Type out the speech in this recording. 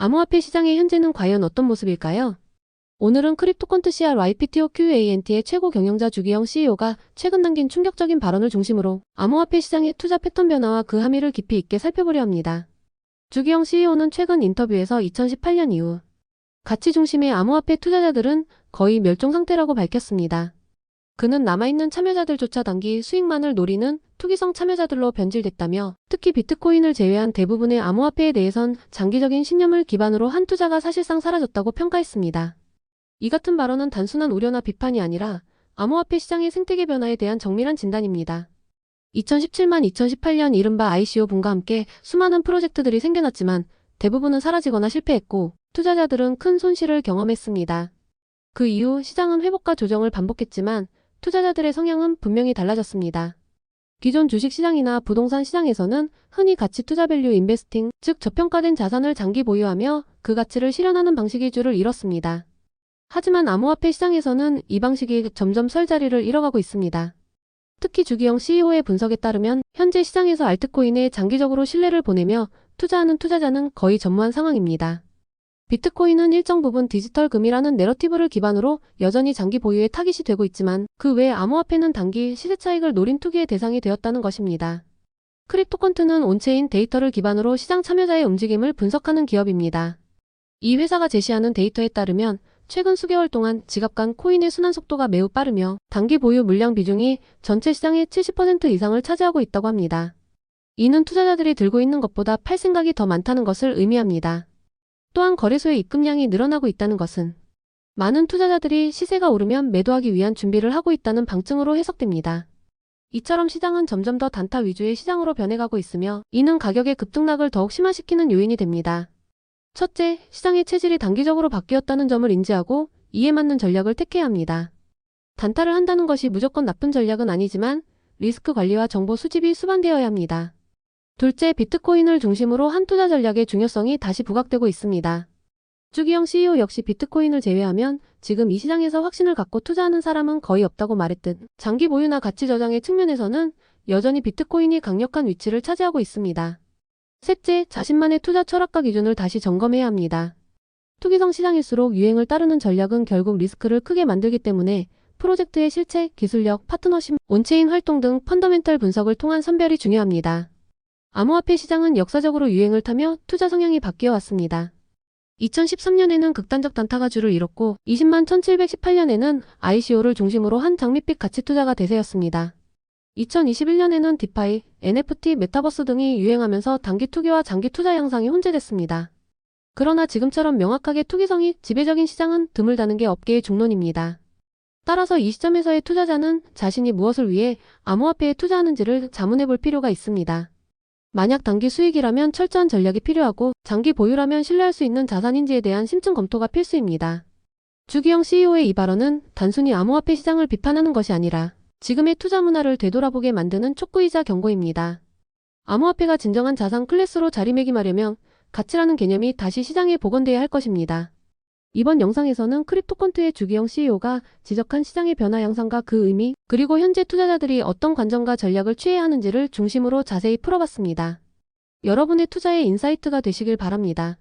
암호화폐 시장의 현재는 과연 어떤 모습일까요? 오늘은 크립토컨트 CRYPTOQANT의 최고 경영자 주기영 CEO가 최근 남긴 충격적인 발언을 중심으로 암호화폐 시장의 투자 패턴 변화와 그 함의를 깊이 있게 살펴보려 합니다. 주기영 CEO는 최근 인터뷰에서 2018년 이후 가치 중심의 암호화폐 투자자들은 거의 멸종 상태라고 밝혔습니다. 그는 남아있는 참여자들조차 단기 수익만을 노리는 투기성 참여자들로 변질됐다며 특히 비트코인을 제외한 대부분의 암호화폐에 대해선 장기적인 신념을 기반으로 한 투자가 사실상 사라졌다고 평가했습니다. 이 같은 발언은 단순한 우려나 비판이 아니라 암호화폐 시장의 생태계 변화에 대한 정밀한 진단입니다. 2017만 2018년 이른바 ICO 붐과 함께 수많은 프로젝트들이 생겨났지만 대부분은 사라지거나 실패했고 투자자들은 큰 손실을 경험했습니다. 그 이후 시장은 회복과 조정을 반복했지만 투자자들의 성향은 분명히 달라졌습니다. 기존 주식시장이나 부동산 시장에서는 흔히 가치 투자 밸류 인베스팅, 즉 저평가된 자산을 장기 보유하며 그 가치를 실현하는 방식이 줄을 잃었습니다. 하지만 암호화폐 시장에서는 이 방식이 점점 설 자리를 잃어가고 있습니다. 특히 주기영 CEO의 분석에 따르면 현재 시장에서 알트코인에 장기적으로 신뢰를 보내며 투자하는 투자자는 거의 전무한 상황입니다. 비트코인은 일정 부분 디지털 금이라는 내러티브를 기반으로 여전히 장기 보유에 타깃이 되고 있지만 그 외 암호화폐는 단기 시세 차익을 노린 투기의 대상이 되었다는 것입니다. 크립토컨트는 온체인 데이터를 기반으로 시장 참여자의 움직임을 분석하는 기업입니다. 이 회사가 제시하는 데이터에 따르면 최근 수개월 동안 지갑 간 코인의 순환 속도가 매우 빠르며 단기 보유 물량 비중이 전체 시장의 70% 이상을 차지하고 있다고 합니다. 이는 투자자들이 들고 있는 것보다 팔 생각이 더 많다는 것을 의미합니다. 또한 거래소의 입금량이 늘어나고 있다는 것은 많은 투자자들이 시세가 오르면 매도하기 위한 준비를 하고 있다는 방증으로 해석됩니다. 이처럼 시장은 점점 더 단타 위주의 시장으로 변해가고 있으며 이는 가격의 급등락을 더욱 심화시키는 요인이 됩니다. 첫째, 시장의 체질이 단기적으로 바뀌었다는 점을 인지하고 이에 맞는 전략을 택해야 합니다. 단타를 한다는 것이 무조건 나쁜 전략은 아니지만 리스크 관리와 정보 수집이 수반되어야 합니다. 둘째, 비트코인을 중심으로 한 투자 전략의 중요성이 다시 부각되고 있습니다. 주기영 CEO 역시 비트코인을 제외하면 지금 이 시장에서 확신을 갖고 투자하는 사람은 거의 없다고 말했듯 장기 보유나 가치 저장의 측면에서는 여전히 비트코인이 강력한 위치를 차지하고 있습니다. 셋째, 자신만의 투자 철학과 기준을 다시 점검해야 합니다. 투기성 시장일수록 유행을 따르는 전략은 결국 리스크를 크게 만들기 때문에 프로젝트의 실체, 기술력, 파트너십, 온체인 활동 등 펀더멘털 분석을 통한 선별이 중요합니다. 암호화폐 시장은 역사적으로 유행을 타며 투자 성향이 바뀌어 왔습니다. 2013년에는 극단적 단타가 주를 이뤘고 20만 1718년에는 ICO를 중심으로 한 장밋빛 가치 투자가 대세였습니다. 2021년에는 디파이, NFT, 메타버스 등이 유행하면서 단기 투기와 장기 투자 양상이 혼재됐습니다. 그러나 지금처럼 명확하게 투기성이 지배적인 시장은 드물다는 게 업계의 중론입니다. 따라서 이 시점에서의 투자자는 자신이 무엇을 위해 암호화폐에 투자하는지를 자문해 볼 필요가 있습니다. 만약 단기 수익이라면 철저한 전략이 필요하고 장기 보유라면 신뢰할 수 있는 자산인지에 대한 심층 검토가 필수입니다. 주기영 CEO의 이 발언은 단순히 암호화폐 시장을 비판하는 것이 아니라 지금의 투자 문화를 되돌아보게 만드는 촉구이자 경고입니다. 암호화폐가 진정한 자산 클래스로 자리매김하려면 가치라는 개념이 다시 시장에 복원돼야 할 것입니다. 이번 영상에서는 크립토컨트의 주기영 CEO가 지적한 시장의 변화 양상과 그 의미, 그리고 현재 투자자들이 어떤 관점과 전략을 취해야 하는지를 중심으로 자세히 풀어봤습니다. 여러분의 투자에 인사이트가 되시길 바랍니다.